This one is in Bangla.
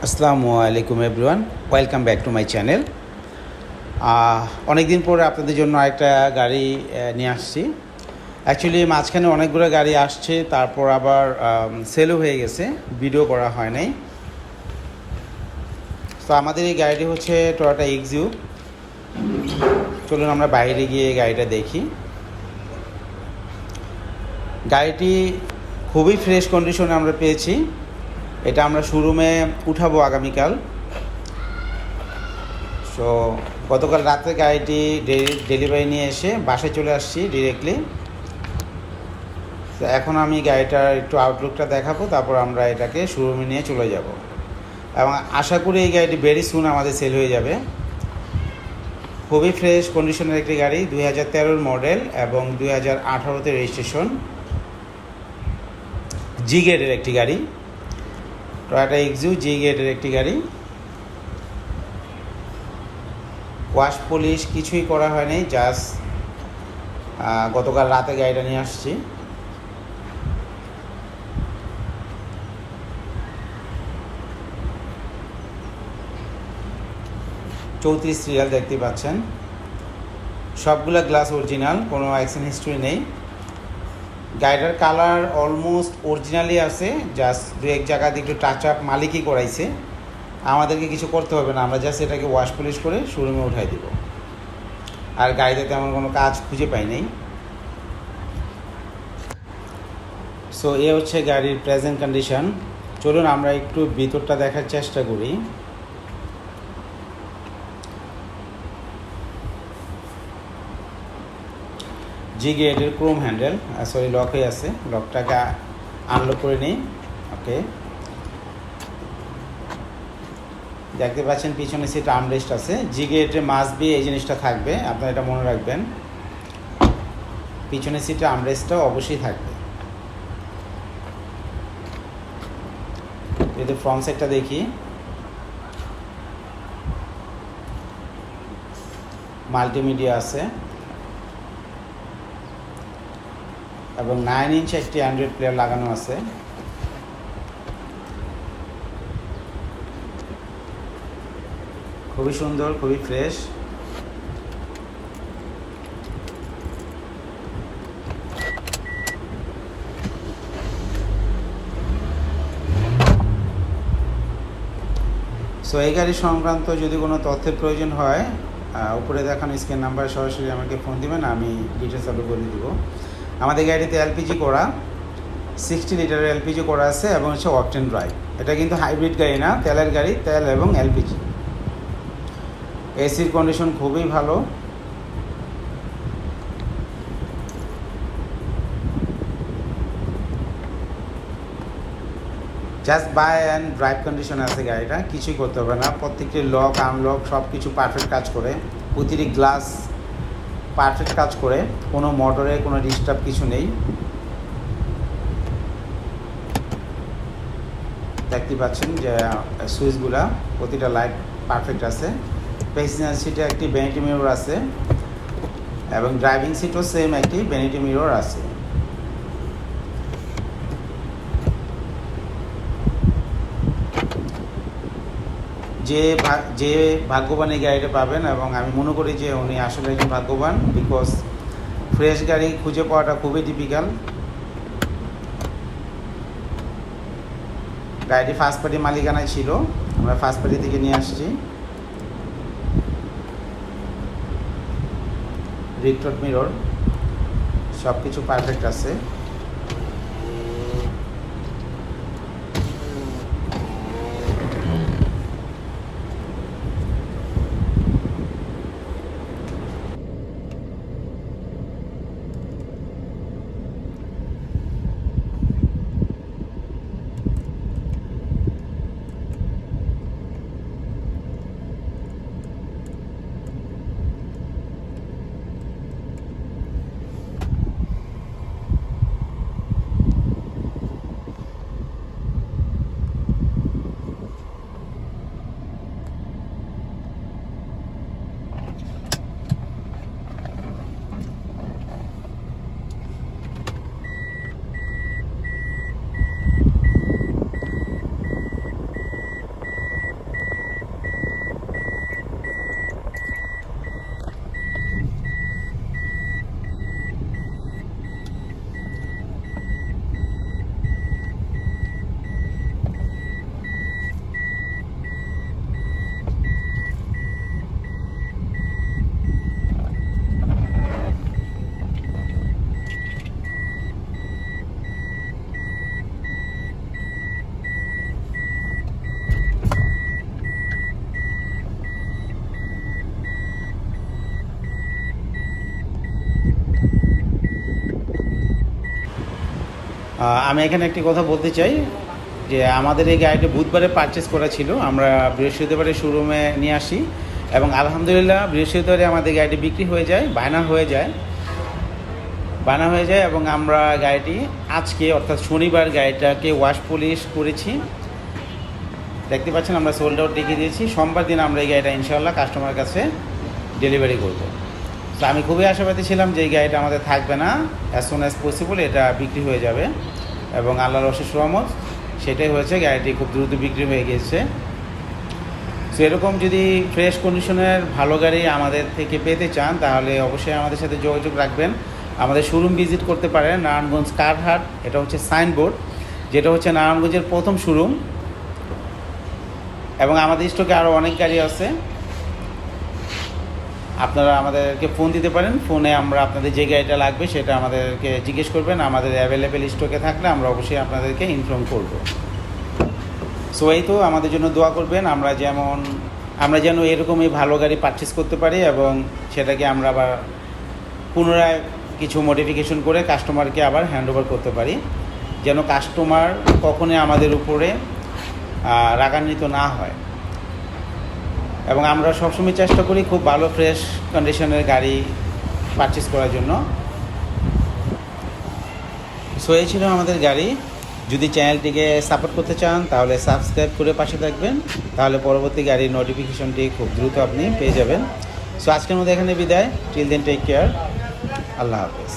আসসালামু আলাইকুম everyone, welcome back to my channel. অনেক দিন পরে আপনাদের জন্য একটা গাড়ি নিয়ে আসছি। অ্যাকচুয়ালি মাঝখানে অনেকগুলো গাড়ি আসছে, তারপর আবার সেলও হয়ে গেছে, ভিডিও করা হয় নাই। তো আমাদের এই গাড়িটি হচ্ছে টয়োটা এক্সইউ। চলুন আমরা বাইরে গিয়ে গাড়িটা দেখি। গাড়িটি খুবই ফ্রেশ কন্ডিশনে আমরা পেয়েছি। এটা আমরা শোরুমে উঠাবো আগামীকাল। সো গতকাল রাতে গাড়িটি ডেলিভারি নিয়ে এসে বাসায় চলে আসছি ডিরেক্টলি। তো এখন আমি গাড়িটার একটু আউটলুকটা দেখাবো, তারপর আমরা এটাকে শোরুমে নিয়ে চলে যাব এবং আশা করি এই গাড়িটি ভেরি সুন আমাদের সেল হয়ে যাবে। খুবই ফ্রেশ কন্ডিশনের একটি গাড়ি, 2013 মডেল এবং 2018-তে রেজিস্ট্রেশন। জি গ্রেডের একটি গাড়ি, টয়োটা এক্সইউ জি গ্রেডের একটি গাড়ি। ওয়াশ পলিশ কিছুই করা হয়নি, জাস্ট গতকাল রাতে গাড়িটা নিয়ে আসছি। চৌত্রিশ সিরিয়াল দেখতে পাচ্ছেন। সবগুলা গ্লাস অরিজিনাল, কোনো অ্যাক্সিডেন্ট হিস্ট্রি নেই। গাড়িটার কালার অলমোস্ট অরিজিনালি আছে, জাস্ট দু এক জায়গা দিয়ে একটু টাচ আপ মালিকই করাইছে, আমাদেরকে কিছু করতে হবে না। আমরা জাস্ট এটাকে ওয়াশ পলিশ করে শোরুমে উঠাই দিব। আর গাড়িতে তেমন কোনো কাজ খুঁজে পাই নাই। সো এ হচ্ছে গাড়ির প্রেজেন্ট কন্ডিশন। চলুন আমরা একটু ভিতরটা দেখার চেষ্টা করি। জি গ্রেডের ক্রোম হ্যান্ডেল, সরি লক হয়ে আছে, লকটাকে আনলক করে নিই। ওকে, দেখতে পাচ্ছেন পিছনে সিট আর্মরেস্ট আছে। জি গ্রেডে মাস্ট বি এই জিনিসটা থাকবে, আপনারা এটা মনে রাখবেন। পিছনে সিটে আর্মরেস্টটাও অবশ্যই থাকবে। যদি ফ্রন্ট সাইডটা দেখি, মাল্টিমিডিয়া আছে এবং 9 ইঞ্চ একটি অ্যান্ড্রয়েড প্লেয়ার লাগানো আছে। খুবই সুন্দর, খুবই ফ্রেশ। সো এই গাড়ি সংক্রান্ত যদি কোনো তথ্যের প্রয়োজন হয়, উপরে দেখানো স্ক্রিন নাম্বারে সরাসরি আমাকে ফোন দিবেন, আমি ডিটেলস আপলোড করে দিব। আমাদের গাড়িতে এলপিজি করা, 60 লিটারের এলপিজি করা আছে এবং হচ্ছে অকটেন ড্রাইভ। এটা কিন্তু হাইব্রিড গাড়ি না, তেলের গাড়ি, তেল এবং এলপিজি। এসির কন্ডিশন খুবই ভালো। Just buy and drive condition আছে গাড়িটা, কিছুই করতে হবে না। প্রত্যেকটি লক আনলক সব কিছু পারফেক্ট কাজ করে, প্রতিটি গ্লাস পারফেক্ট কাজ করে, কোনো মোটরে কোনো ডিস্টার্ব কিছু নেই। দেখতে পাচ্ছেন যে সুইচগুলা, প্রতিটা লাইট পারফেক্ট আছে। প্যাসেঞ্জার সিটে একটি ভ্যানিটি মিরর আছে এবং ড্রাইভিং সিটও সেম একটি ভ্যানিটি মিরর আছে। যে ভাগ্যবান এই গাড়িটা পাবেন, এবং আমি মনে করি যে উনি আসলে একজন ভাগ্যবান, বিকজ ফ্রেশ গাড়ি খুঁজে পাওয়াটা খুবই ডিফিকাল্ট। গাড়িটি ফার্স্ট পার্টি মালিকানায় ছিল, আমরা ফার্স্ট পার্টি থেকে নিয়ে আসছি। রিক্টড মিরর, সব কিছু পারফেক্ট আছে। আমি এখানে একটি কথা বলতে চাই যে আমাদের এই গাড়িটি বুধবারে পারচেস করা ছিল, আমরা বৃহস্পতিবারে শোরুমে নিয়ে আসি এবং আলহামদুলিল্লাহ বৃহস্পতিবারে আমাদের গাড়িটি বিক্রি হয়ে যায়, বায়না হয়ে যায় এবং আমরা গাড়িটি আজকে অর্থাৎ শনিবার গাড়িটাকে ওয়াশ পলিশ করেছি। দেখতে পাচ্ছেন আমরা সোল্ড আউট লিখে দিয়েছি। সোমবার দিন আমরা এই গাড়িটা ইনশাআল্লাহ কাস্টমারের কাছে ডেলিভারি করব। তো আমি খুবই আশাবাদী ছিলাম যে এই গাড়িটা আমাদের থাকবে না, অ্যাজ সুন অ্যাজ পসিবল এটা বিক্রি হয়ে যাবে এবং আল্লাহর অশেষ রহমত সেটাই হয়েছে, গাড়িটি খুব দ্রুত বিক্রি হয়ে গিয়েছে। সো এরকম যদি ফ্রেশ কন্ডিশনের ভালো গাড়ি আমাদের থেকে পেতে চান তাহলে অবশ্যই আমাদের সাথে যোগাযোগ রাখবেন। আমাদের শোরুম ভিজিট করতে পারেন, নারায়ণগঞ্জ কারহাট, এটা হচ্ছে সাইনবোর্ড, যেটা হচ্ছে নারায়ণগঞ্জের প্রথম শোরুম এবং আমাদের স্টকে আরও অনেক গাড়ি আছে। আপনারা আমাদেরকে ফোন দিতে পারেন, ফোনে আমরা আপনাদের যে গাড়িটা লাগবে সেটা আমাদেরকে জিজ্ঞেস করবেন, আমাদের অ্যাভেলেবেল স্টকে থাকলে আমরা অবশ্যই আপনাদেরকে ইনফর্ম করব। সো এই তো আমাদের জন্য দোয়া করবেন, আমরা যেন এরকমই ভালো গাড়ি পারচেস করতে পারি এবং সেটাকে আমরা আবার পুনরায় কিছু মডিফিকেশন করে কাস্টমারকে আবার হ্যান্ড ওভার করতে পারি, যেন কাস্টমার কখনোই আমাদের উপরে রাগান্বিত না হয়। এবং আমরা সবসময় চেষ্টা করি খুব ভালো ফ্রেশ কন্ডিশনের গাড়ি পারচেস করার জন্য। সো এই ছিল আমাদের গাড়ি। যদি চ্যানেলটিকে সাপোর্ট করতে চান তাহলে সাবস্ক্রাইব করে পাশে থাকবেন, তাহলে পরবর্তী গাড়ির নোটিফিকেশনটি খুব দ্রুত আপনি পেয়ে যাবেন। সো আজকের মধ্যে এখানে বিদায়। Till then take care. আল্লাহ হাফেজ।